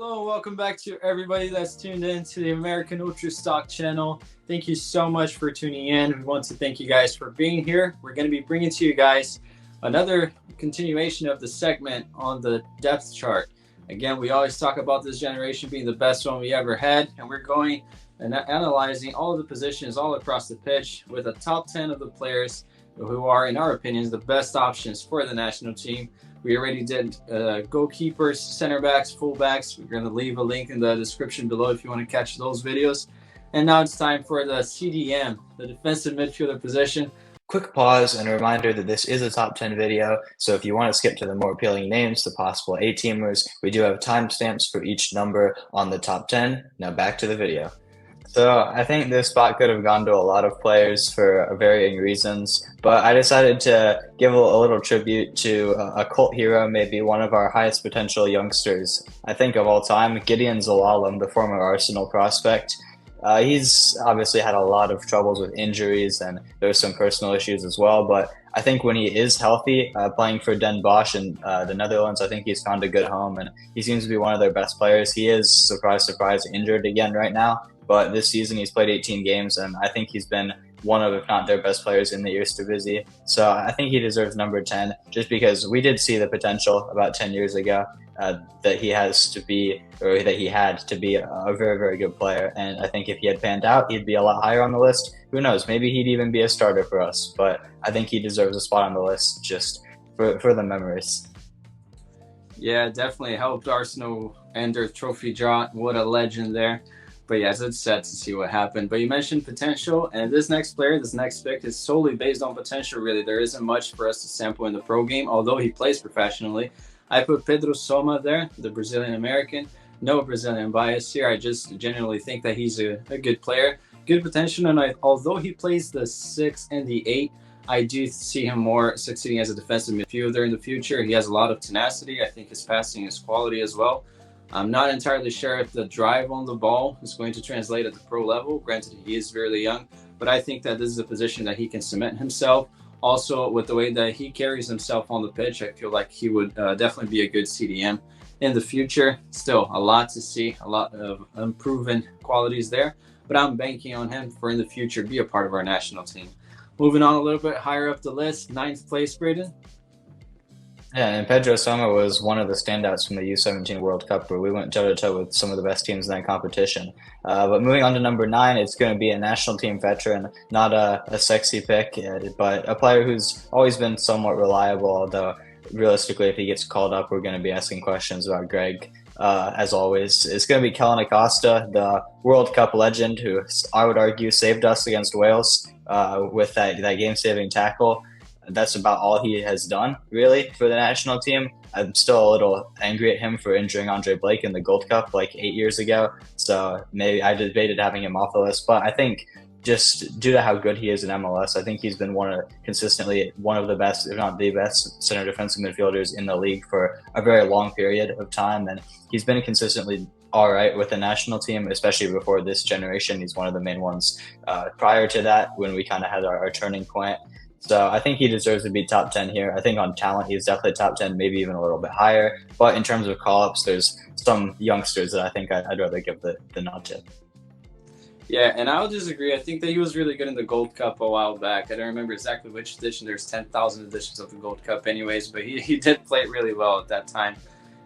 Hello and welcome back to everybody that's tuned in to the American Ultra Stock channel. Thank you so much for tuning in. We want to thank you guys for being here. We're going to be bringing to you guys another continuation of the segment on the depth chart. Again, we always talk about this generation being the best one we ever had, and we're going and analyzing all of the positions all across the pitch with a top 10 of the players who are, in our opinions, the best options for the national team. We already did goalkeepers, center backs, fullbacks. We're going to leave a link in the description below if you want to catch those videos. And now it's time for the CDM, the defensive midfielder position. Quick pause and a reminder that this is a top 10 video, so if you want to skip to the more appealing names, the possible A-teamers, we do have timestamps for each number on the top 10. Now back to the video. So I think this spot could have gone to a lot of players for varying reasons, but I decided to give a little tribute to a cult hero, maybe one of our highest potential youngsters, I think, of all time, Gideon Zelalem, the former Arsenal prospect. He's obviously had a lot of troubles with injuries, and there's some personal issues as well, but I think when he is healthy, playing for Den Bosch in the Netherlands, I think he's found a good home, and he seems to be one of their best players. He is, surprise, surprise, injured again right now, but this season he's played 18 games, and I think he's been one of, if not their best players in the Eredivisie. So I think he deserves number 10, just because we did see the potential about 10 years ago that he has to be, or that he had to be, a very, very good player. And I think if he had panned out, he'd be a lot higher on the list. Who knows? Maybe he'd even be a starter for us. But I think he deserves a spot on the list just for the memories. Yeah, definitely helped Arsenal end their trophy drought. What a legend there. But yeah, it's sad to see what happened. But you mentioned potential, and this next player, this next pick is solely based on potential, really. There isn't much for us to sample in the pro game, although he plays professionally. I put Pedro Soma there, the Brazilian-American. No Brazilian bias here. I just genuinely think that he's a good player. Good potential, and although he plays the 6 and the 8, I do see him more succeeding as a defensive midfielder in the future. He has a lot of tenacity. I think his passing is quality as well. I'm not entirely sure if the drive on the ball is going to translate at the pro level. Granted, he is really young, but I think that this is a position that he can cement himself. Also, with the way that he carries himself on the pitch, I feel like he would definitely be a good CDM in the future. Still, a lot to see, a lot of unproven qualities there, but I'm banking on him for in the future be a part of our national team. Moving on a little bit higher up the list, 9th place, Braden. Yeah, and Pedro Soma was one of the standouts from the U17 World Cup, where we went toe-to-toe with some of the best teams in that competition. But moving on to number 9, it's going to be a national team veteran, not a sexy pick, but a player who's always been somewhat reliable, although realistically, if he gets called up, we're going to be asking questions about Greg. As always, it's going to be Kellen Acosta, the World Cup legend, who I would argue saved us against Wales with that game-saving tackle. That's about all he has done, really, for the national team. I'm still a little angry at him for injuring Andre Blake in the Gold Cup like 8 years ago. So maybe I debated having him off the list. But I think just due to how good he is in MLS, I think he's been consistently one of the best, if not the best, center defensive midfielders in the league for a very long period of time. And he's been consistently all right with the national team, especially before this generation. He's one of the main ones. Prior to that, when we kind of had our turning point. So I think he deserves to be top 10 here. I think on talent, he's definitely top 10, maybe even a little bit higher. But in terms of call-ups, there's some youngsters that I think I'd rather give the nod to. Yeah, and I'll disagree. I think that he was really good in the Gold Cup a while back. I don't remember exactly which edition. There's 10,000 editions of the Gold Cup anyways, but he did play really well at that time.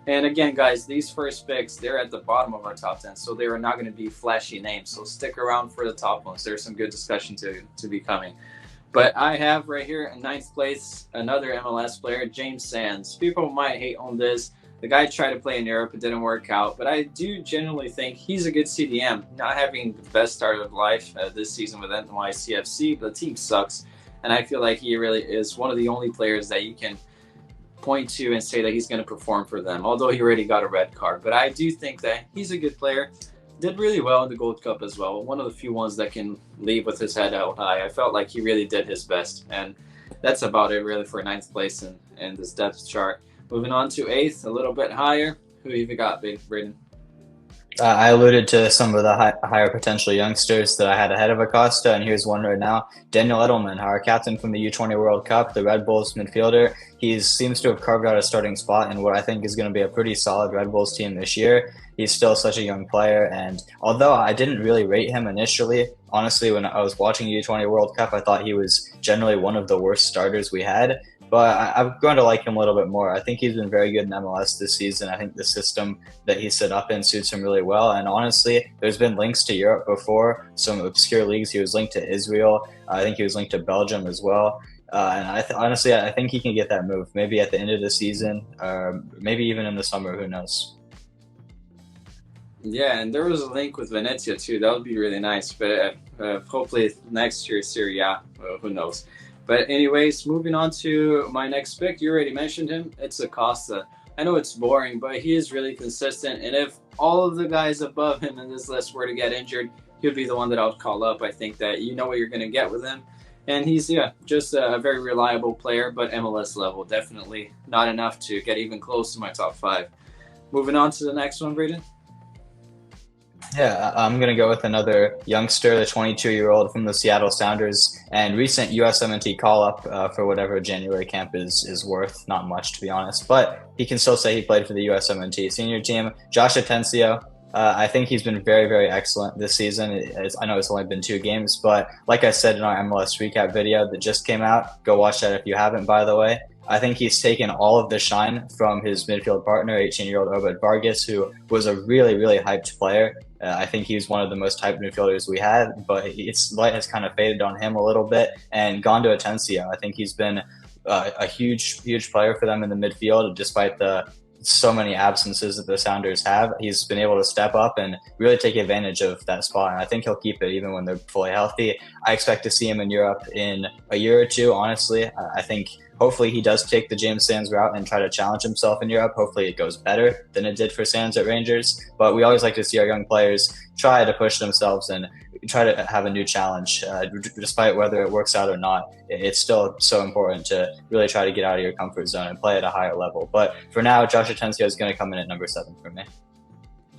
And again, guys, these first picks, they're at the bottom of our top 10, so they are not going to be flashy names. So stick around for the top ones. There's some good discussion to be coming. But I have right here in 9th place another MLS player, James Sands. People might hate on this. The guy tried to play in Europe. It didn't work out. But I do genuinely think he's a good CDM. Not having the best start of life this season with NYCFC, but the team sucks. And I feel like he really is one of the only players that you can point to and say that he's going to perform for them, although he already got a red card. But I do think that he's a good player. Did really well in the Gold Cup as well. One of the few ones that can leave with his head out high. I felt like he really did his best. And that's about it really for 9th place in this depth chart. Moving on to 8th, a little bit higher. Who have you got, Braden? I alluded to some of the higher potential youngsters that I had ahead of Acosta, and here's one right now. Daniel Edelman, our captain from the U20 World Cup, the Red Bulls midfielder. He seems to have carved out a starting spot in what I think is going to be a pretty solid Red Bulls team this year. He's still such a young player, and although I didn't really rate him initially, honestly, when I was watching U20 World Cup, I thought he was generally one of the worst starters we had. But I'm going to like him a little bit more. I think he's been very good in MLS this season. I think the system that he set up in suits him really well. And honestly, there's been links to Europe before, some obscure leagues. He was linked to Israel. I think he was linked to Belgium as well. And honestly, I think he can get that move maybe at the end of the season, maybe even in the summer. Who knows? Yeah, and there was a link with Venezia too. That would be really nice. But hopefully next year, Serie A, who knows? But anyways, moving on to my next pick. You already mentioned him. It's Acosta. I know it's boring, but he is really consistent. And if all of the guys above him in this list were to get injured, he would be the one that I would call up. I think that you know what you're going to get with him. And he's, yeah, just a very reliable player, but MLS level. Definitely not enough to get even close to my top five. Moving on to the next one, Braden. Yeah, I'm going to go with another youngster, the 22-year-old from the Seattle Sounders, and recent USMNT call-up for whatever January camp is worth. Not much, to be honest, but he can still say he played for the USMNT senior team. Josh Atencio, I think he's been very, very excellent this season. I know it's only been 2 games, but like I said in our MLS recap video that just came out, go watch that if you haven't, by the way. I think he's taken all of the shine from his midfield partner, 18-year-old Obed Vargas, who was a really, really hyped player. I think he's one of the most hyped midfielders we had, but its light has kind of faded on him a little bit and gone to Atencio. I think he's been a huge, huge player for them in the midfield, despite the so many absences that the Sounders have. He's been able to step up and really take advantage of that spot, and I think he'll keep it even when they're fully healthy. I expect to see him in Europe in a year or two, honestly. I think hopefully he does take the James Sands route and try to challenge himself in Europe. Hopefully it goes better than it did for Sands at Rangers, but we always like to see our young players try to push themselves and try to have a new challenge, despite whether it works out or not. It's still so important to really try to get out of your comfort zone and play at a higher level. But for now, Josh Atencio is going to come in at number 7 for me.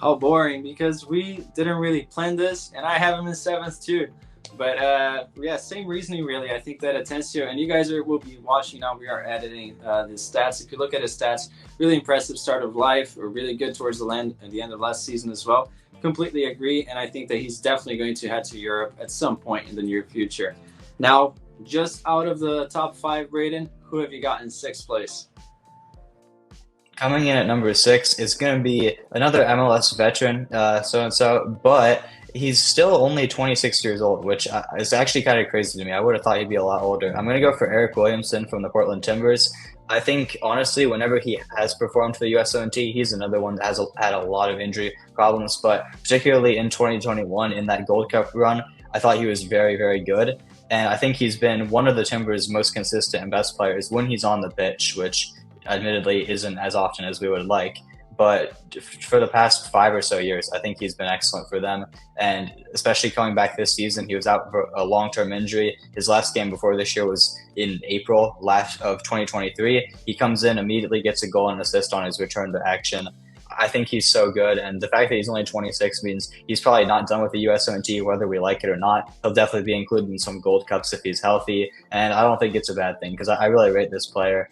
How boring, because we didn't really plan this, and I have him in 7th too. But yeah, same reasoning really. I think that Atencio, and you guys will be watching now, we are editing the stats. If you look at his stats, really impressive start of life, or really good towards the end of last season as well. Completely agree, and I think that he's definitely going to head to Europe at some point in the near future. Now, just out of the top 5, Braden, who have you got in 6th place? Coming in at number 6 is going to be another MLS veteran, so-and-so, but he's still only 26 years old, which is actually kind of crazy to me. I would have thought he'd be a lot older. I'm going to go for Eric Williamson from the Portland Timbers. I think, honestly, whenever he has performed for the USMNT, he's another one that has had a lot of injury problems, but particularly in 2021 in that Gold Cup run, I thought he was very, very good. And I think he's been one of the Timbers' most consistent and best players when he's on the pitch, which admittedly isn't as often as we would like. But for the past 5 or so years, I think he's been excellent for them. And especially coming back this season, he was out for a long-term injury. His last game before this year was in April of 2023. He comes in, immediately gets a goal and assist on his return to action. I think he's so good. And the fact that he's only 26 means he's probably not done with the USMNT, whether we like it or not. He'll definitely be included in some Gold Cups if he's healthy. And I don't think it's a bad thing, because I really rate this player.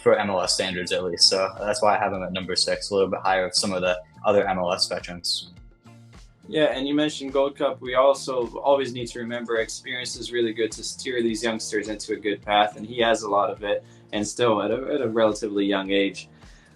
For MLS standards at least. So that's why I have him at number 6, a little bit higher of some of the other MLS veterans. Yeah, and you mentioned Gold Cup. We also always need to remember experience is really good to steer these youngsters into a good path, and he has a lot of it, and still at a relatively young age.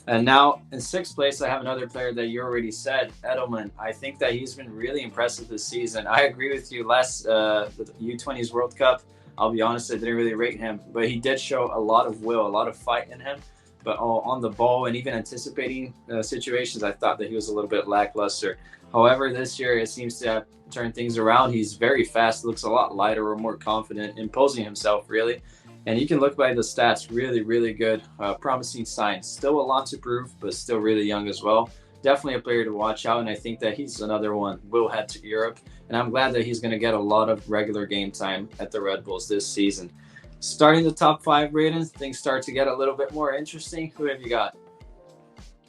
And now in 6th place, I have another player that you already said, Edelman. I think that he's been really impressive this season. I agree with you. The U20s World Cup, I'll be honest, I didn't really rate him, but he did show a lot of will, a lot of fight in him. But on the ball and even anticipating situations, I thought that he was a little bit lackluster. However, this year it seems to have turned things around. He's very fast, looks a lot lighter or more confident, imposing himself really. And you can look by the stats, really, really good, promising signs. Still a lot to prove, but still really young as well. Definitely a player to watch out, and I think that he's another one. Will head to Europe, and I'm glad that he's going to get a lot of regular game time at the Red Bulls this season. Starting the top 5 ratings, things start to get a little bit more interesting. Who have you got?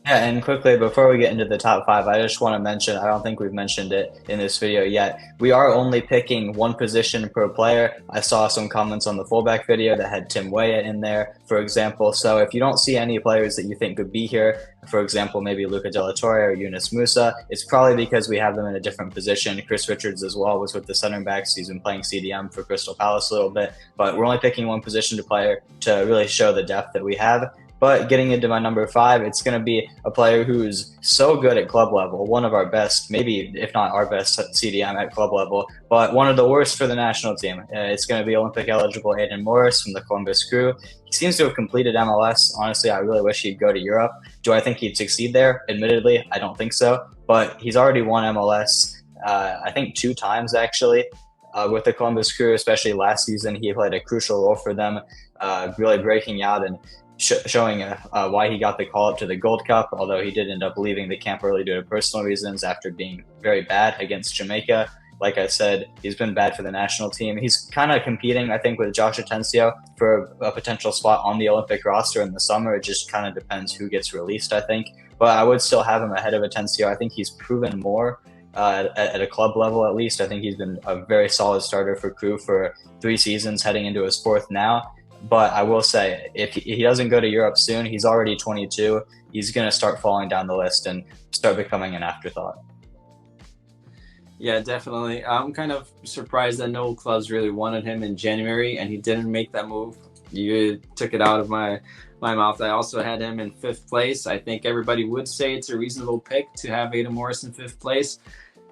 Yeah, and quickly before we get into the top five, I just want to mention, I don't think we've mentioned it in this video yet. We are only picking one position per player. I saw some comments on the fullback video that had Tim Weah in there, for example. So if you don't see any players that you think could be here, for example, maybe Luca De La Torre or Yunus Musa, it's probably because we have them in a different position. Chris Richards as well was with the center backs. He's been playing CDM for Crystal Palace a little bit, but we're only picking one position to player to really show the depth that we have. But getting into my number five, it's going to be a player who's so good at club level, one of our best, maybe if not our best CDM at club level, but one of the worst for the national team. It's going to be Olympic eligible Aiden Morris from the Columbus Crew. He seems to have completed MLS. Honestly, I really wish he'd go to Europe. Do I think he'd succeed there? Admittedly, I don't think so. But he's already won MLS, I think 2 times actually. With the Columbus Crew, especially last season, he played a crucial role for them, really breaking out and showing why he got the call up to the Gold Cup, although he did end up leaving the camp early due to personal reasons after being very bad against Jamaica. Like I said, he's been bad for the national team. He's kind of competing, I think, with Josh Atencio for a potential spot on the Olympic roster in the summer. It just kind of depends who gets released, I think. But I would still have him ahead of Atencio. I think he's proven more at a club level, at least. I think he's been a very solid starter for Crew for 3 seasons, heading into his 4th now. But I will say, if he doesn't go to Europe soon, he's already 22. He's going to start falling down the list and start becoming an afterthought. Yeah, definitely. I'm kind of surprised that no clubs really wanted him in January, and he didn't make that move. You took it out of my mouth. I also had him in 5th place. I think everybody would say it's a reasonable pick to have Aiden Morris in 5th place.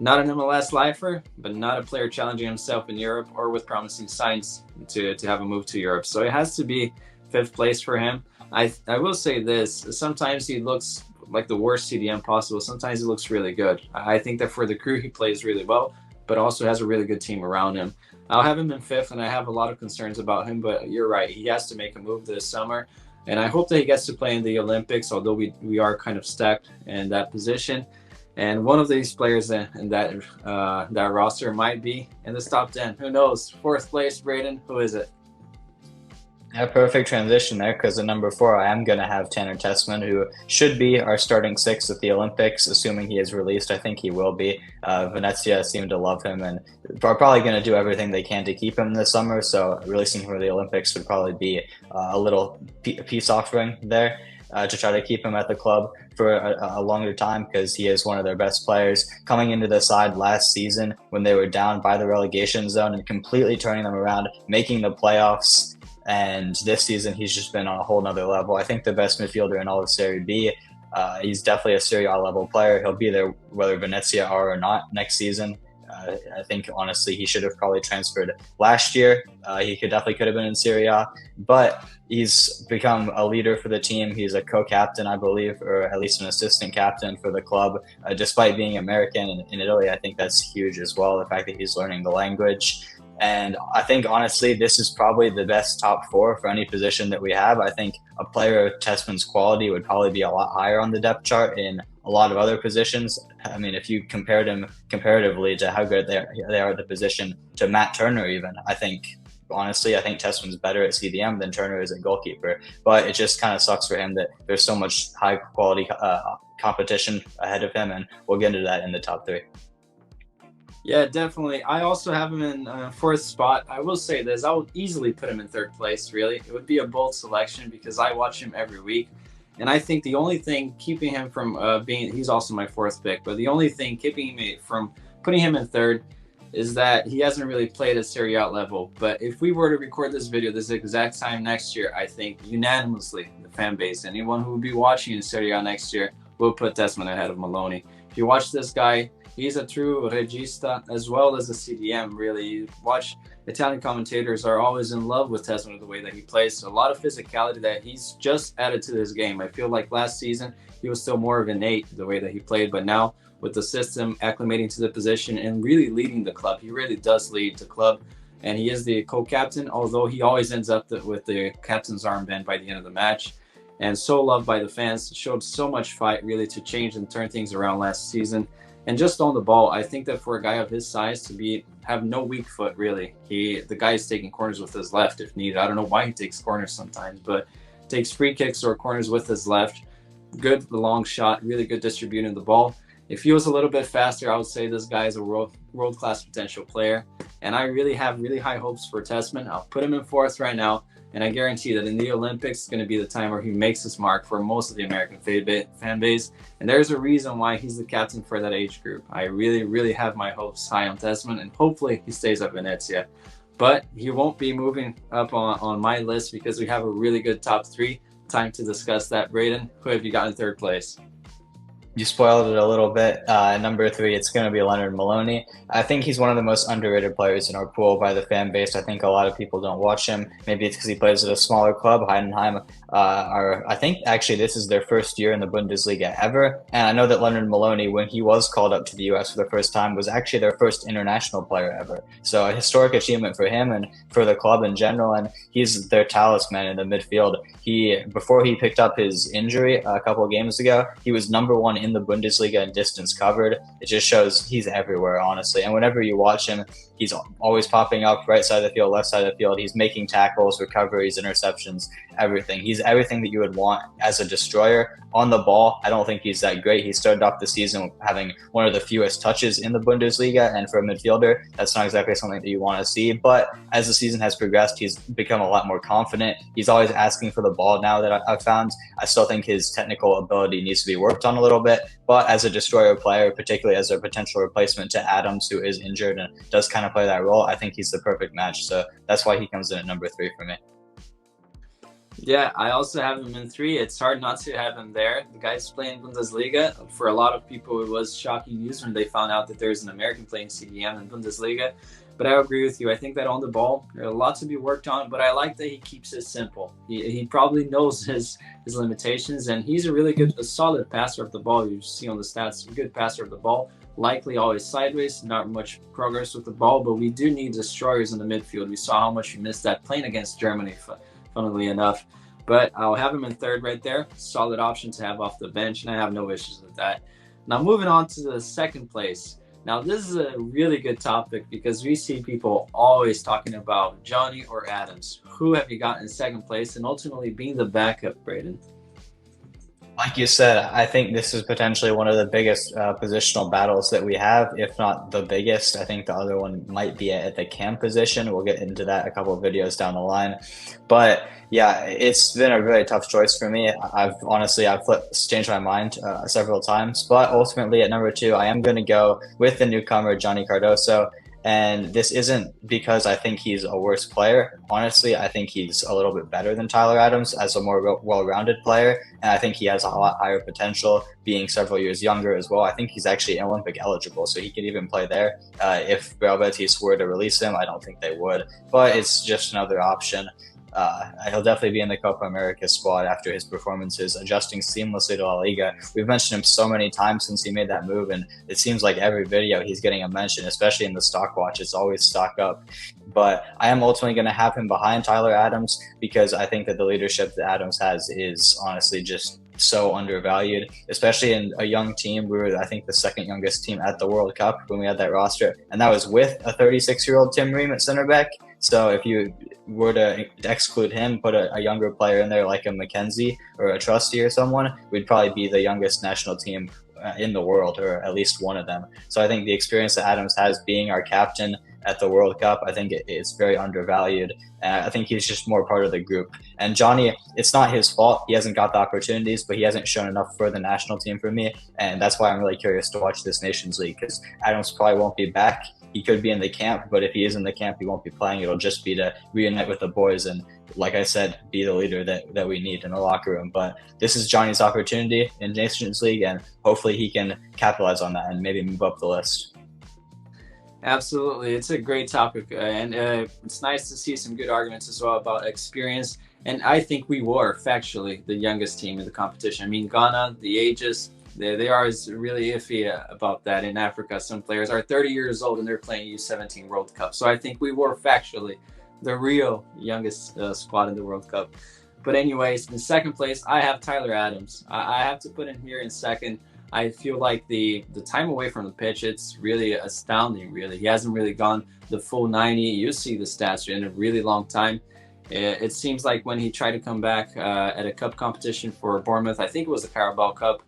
Not an MLS lifer, but not a player challenging himself in Europe or with promising signs to have a move to Europe. So it has to be 5th place for him. I will say this, sometimes he looks like the worst CDM possible. Sometimes he looks really good. I think that for the Crew, he plays really well, but also has a really good team around him. I'll have him in 5th, and I have a lot of concerns about him, but you're right. He has to make a move this summer, and I hope that he gets to play in the Olympics, although we are kind of stacked in that position. And one of these players in that roster might be in this top 10. Who knows? 4th place, Braden. Who is it? Yeah, perfect transition there, because at number 4, I am going to have Tanner Tessman, who should be our starting 6 at the Olympics, assuming he is released. I think he will be. Venezia seem to love him and are probably going to do everything they can to keep him this summer, so releasing him for the Olympics would probably be a little peace offering there. To try to keep him at the club for a longer time, because he is one of their best players, coming into the side last season when they were down by the relegation zone and completely turning them around, making the playoffs. And this season, he's just been on a whole nother level. I think the best midfielder in all of Serie B. He's definitely a Serie A level player. He'll be there whether Venezia are or not next season. I think, honestly, he should have probably transferred last year. He definitely could have been in Serie A, but he's become a leader for the team. He's a co-captain, I believe, or at least an assistant captain for the club, despite being American in Italy. I think that's huge as well, the fact that he's learning the language. And I think, honestly, this is probably the best top 4 for any position that we have. I think a player of Tessman's quality would probably be a lot higher on the depth chart in a lot of other positions. I mean, if you compared him comparatively to how good they are at the position to Matt Turner even, I think, honestly, I think Tessman's better at CDM than Turner is at goalkeeper. But it just kind of sucks for him that there's so much high quality competition ahead of him, and we'll get into that in the top 3. Yeah, definitely. I also have him in 4th spot. I will say this, I would easily put him in 3rd place, really. It would be a bold selection because I watch him every week. And I think the only thing keeping him from he's also my 4th pick, but the only thing keeping me from putting him in 3rd is that he hasn't really played at Serie A level. But if we were to record this video this exact time next year, I think unanimously the fan base, anyone who will be watching in Serie A next year, will put Tessman ahead of Maloney. If you watch this guy, he's a true regista as well as a CDM, really. You watch Italian commentators are always in love with Tessman, the way that he plays. A lot of physicality that he's just added to this game. I feel like last season he was still more of an 8, the way that he played, but now with the system acclimating to the position and really leading the club, he really does lead the club. And he is the co-captain, although he always ends up with the captain's armband by the end of the match. And so loved by the fans, showed so much fight really to change and turn things around last season. And just on the ball, I think that for a guy of his size to have no weak foot, really. The guy is taking corners with his left if needed. I don't know why he takes corners sometimes, but takes free kicks or corners with his left. good long shot, really good distributing the ball. If he was a little bit faster, I would say this guy is a world class potential player. And I really have really high hopes for Tessman. I'll put him in fourth right now. And I guarantee that in the Olympics, it's going to be the time where he makes his mark for most of the American fan base. And there's a reason why he's the captain for that age group. I really, really have my hopes high on Tessman, and hopefully he stays at Venezia. But he won't be moving up on my list because we have a really good top three. Time to discuss that. Braden, who have you got in third place? You spoiled it a little bit. Number 3, it's going to be Leonard Maloney. I think he's one of the most underrated players in our pool by the fan base. I think a lot of people don't watch him. Maybe it's because he plays at a smaller club. Heidenheim I think actually this is their first year in the Bundesliga ever. And I know that Leonard Maloney, when he was called up to the U.S. for the first time, was actually their first international player ever. So a historic achievement for him and for the club in general. And he's their talisman in the midfield. Before he picked up his injury a couple of games ago, he was number 1 in the Bundesliga in distance covered. It just shows he's everywhere, honestly. And whenever you watch him, he's always popping up right side of the field, left side of the field. He's making tackles, recoveries, interceptions, everything. He's everything that you would want as a destroyer. On the ball, I don't think he's that great. He started off the season having one of the fewest touches in the Bundesliga, and for a midfielder, that's not exactly something that you want to see. But as the season has progressed, he's become a lot more confident. He's always asking for the ball now that I've found. I still think his technical ability needs to be worked on a little bit, but as a destroyer player, particularly as a potential replacement to Adams, who is injured and does kind of play that role, I think he's the perfect match. So that's why he comes in at number 3 for me. Yeah, I also have him in 3. It's hard not to have him there. The guy's playing Bundesliga. For a lot of people, it was shocking news when they found out that there's an American playing CDM in Bundesliga. But I agree with you. I think that on the ball, there's a lot to be worked on, but I like that he keeps it simple. He probably knows his limitations, and he's a solid passer of the ball. You see on the stats, a good passer of the ball. Likely always sideways, not much progress with the ball, but we do need destroyers in the midfield. We saw how much we missed that playing against Germany, funnily enough. But I'll have him in 3rd right there. Solid option to have off the bench, and I have no issues with that. Now moving on to the 2nd place. Now this is a really good topic because we see people always talking about Johnny or Adams. Who have you got in 2nd place and ultimately being the backup, Braden? Like you said, I think this is potentially one of the biggest positional battles that we have, if not the biggest. I think the other one might be at the cam position. We'll get into that a couple of videos down the line. But yeah, it's been a really tough choice for me. I've changed my mind several times. But ultimately at number 2, I am going to go with the newcomer, Johnny Cardoso. And this isn't because I think he's a worse player. Honestly, I think he's a little bit better than Tyler Adams as a more well-rounded player. And I think he has a lot higher potential, being several years younger as well. I think he's actually Olympic eligible, so he could even play there. If Real Betis were to release him, I don't think they would. But it's just another option. He'll definitely be in the Copa America squad after his performances, adjusting seamlessly to La Liga. We've mentioned him so many times since he made that move, and it seems like every video he's getting a mention, especially in the stock watch. It's always stock up. But I am ultimately going to have him behind Tyler Adams because I think that the leadership that Adams has is honestly just so undervalued, especially in a young team. We were, I think, the 2nd youngest team at the World Cup when we had that roster, and that was with a 36-year-old Tim Ream at center back. So if you were to exclude him, put a younger player in there like a McKenzie or a Trusty or someone, we'd probably be the youngest national team in the world, or at least one of them. So I think the experience that Adams has being our captain at the World Cup, I think it's very undervalued. And I think he's just more part of the group. And Johnny, it's not his fault. He hasn't got the opportunities, but he hasn't shown enough for the national team for me. And that's why I'm really curious to watch this Nations League, because Adams probably won't be back. He could be in the camp, but if he is in the camp, he won't be playing. It'll just be to reunite with the boys and, like I said, be the leader that we need in the locker room. But this is Johnny's opportunity in Nations League, and hopefully he can capitalize on that and maybe move up the list. Absolutely. It's a great topic, and it's nice to see some good arguments as well about experience. And I think we were factually the youngest team in the competition. I mean, Ghana, the ages, they are really iffy about that in Africa. Some players are 30 years old and they're playing U17 World Cup. So I think we were factually the real youngest squad in the World Cup. But anyways, in 2nd place, I have Tyler Adams. I have to put him here in 2nd. I feel like the time away from the pitch, it's really astounding, really. He hasn't really gone the full 90. You see the stats in a really long time. It seems like when he tried to come back at a cup competition for Bournemouth, I think it was the Carabao Cup,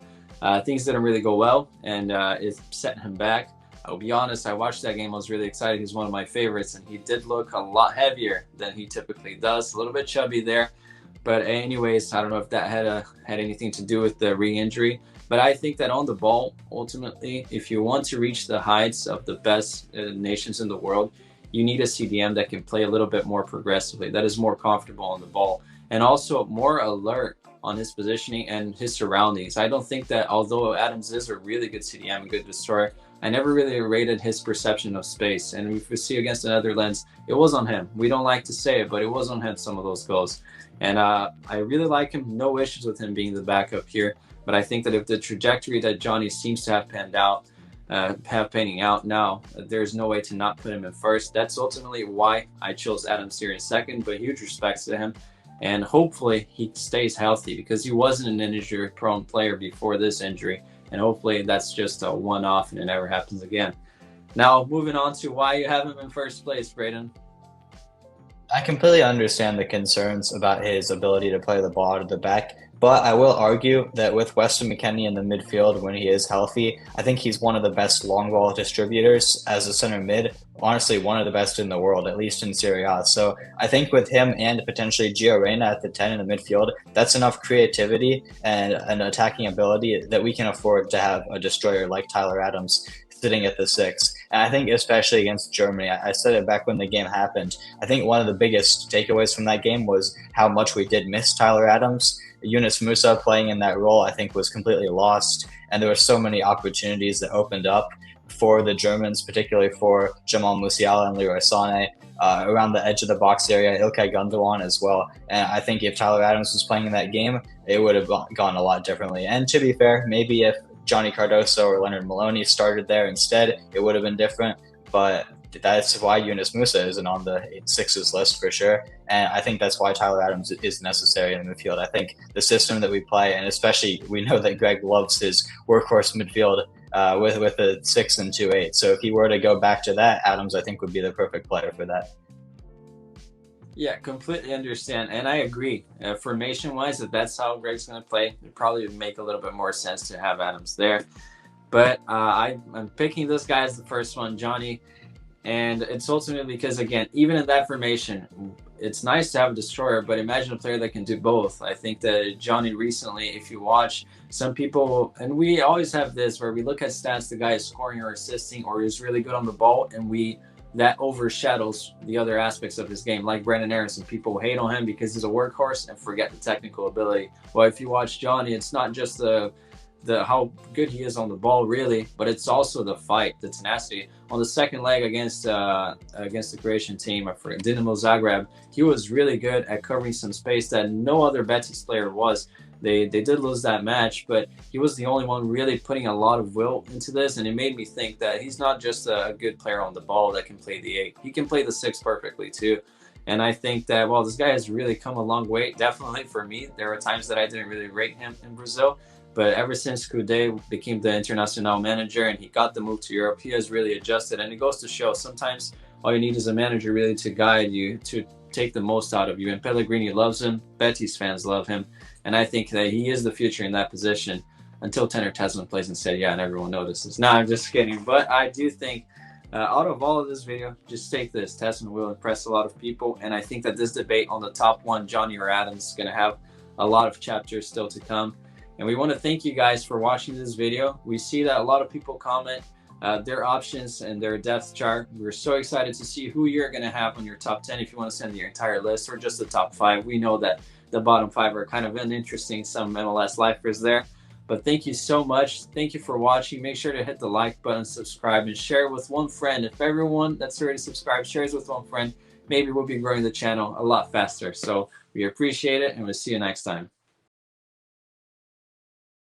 things didn't really go well, and it set him back. I'll be honest, I watched that game. I was really excited. He's one of my favorites, and he did look a lot heavier than he typically does. A little bit chubby there. But anyways, I don't know if that had anything to do with the re-injury. But I think that on the ball, ultimately, if you want to reach the heights of the best nations in the world, you need a CDM that can play a little bit more progressively, that is more comfortable on the ball, and also more alert on his positioning and his surroundings. I don't think that, although Adams is a really good CDM, a good destroyer, I never really rated his perception of space. And if we see against the Netherlands, it was on him. We don't like to say it, but it was on him, some of those goals. And I really like him. No issues with him being the backup here. But I think that if the trajectory that Johnny seems to have panning out now, there's no way to not put him in first. That's ultimately why I chose Adams here in second, but huge respects to him. And hopefully he stays healthy, because he wasn't an injury-prone player before this injury. And hopefully that's just a one-off and it never happens again. Now, moving on to why you have him in first place, Braden. I completely understand the concerns about his ability to play the ball out of the back, but I will argue that with Weston McKennie in the midfield when he is healthy, I think he's one of the best long ball distributors as a center mid, honestly one of the best in the world, at least in Serie A. So I think with him and potentially Gio Reyna at the 10 in the midfield, that's enough creativity and an attacking ability that we can afford to have a destroyer like Tyler Adams sitting at the 6. And I think especially against Germany, I said it back when the game happened, I think one of the biggest takeaways from that game was how much we did miss Tyler Adams. Yunus Musa playing in that role, I think, was completely lost. And there were so many opportunities that opened up for the Germans, particularly for Jamal Musiala and Leroy Sané, around the edge of the box area, Ilkay Gundogan as well. And I think if Tyler Adams was playing in that game, it would have gone a lot differently. And to be fair, maybe if Johnny Cardoso or Leonard Maloney started there instead, it would have been different. But that's why Yunus Musa isn't on the 6's list for sure. And I think that's why Tyler Adams is necessary in the midfield. I think the system that we play, and especially we know that Greg loves his workhorse midfield with a 6 and 2-8. So if he were to go back to that, Adams, I think, would be the perfect player for that. Yeah, completely understand. And I agree. Formation-wise, if that's how Greg's going to play, it probably would make a little bit more sense to have Adams there. But I'm picking this guy as the first one, Johnny. And it's ultimately because, again, even in that formation, it's nice to have a destroyer, but imagine a player that can do both. I think that Johnny recently, if you watch, some people, and we always have this where we look at stats, the guy is scoring or assisting or is really good on the ball, and that overshadows the other aspects of his game, like Brandon Harrison. People hate on him because he's a workhorse and forget the technical ability. Well, if you watch Johnny, it's not just the how good he is on the ball, really, but it's also the fight, the tenacity. On the second leg against the Croatian team, I forget, Dinamo Zagreb, he was really good at covering some space that no other Betis player was. They did lose that match, but he was the only one really putting a lot of will into this, and it made me think that he's not just a good player on the ball that can play the 8. He can play the 6 perfectly too. And I think that, well, this guy has really come a long way. Definitely for me, there were times that I didn't really rate him in Brazil, but ever since Coudet became the international manager and he got the move to Europe, he has really adjusted. And it goes to show sometimes all you need is a manager really to guide you, to take the most out of you. And Pellegrini loves him. Betis fans love him. And I think that he is the future in that position until Tanner Tasman plays and said, yeah, and everyone notices. No, I'm just kidding. But I do think out of all of this video, just take this. Tasman will impress a lot of people. And I think that this debate on the top one, Johnny or Adams, is going to have a lot of chapters still to come. And we want to thank you guys for watching this video. We see that a lot of people comment their options and their depth chart. We're so excited to see who you're going to have on your top 10 if you want to send your entire list or just the top 5. We know that the bottom 5 are kind of uninteresting, some MLS lifers there. But thank you so much. Thank you for watching. Make sure to hit the like button, subscribe, and share with one friend. If everyone that's already subscribed shares with one friend, maybe we'll be growing the channel a lot faster. So we appreciate it, and we'll see you next time.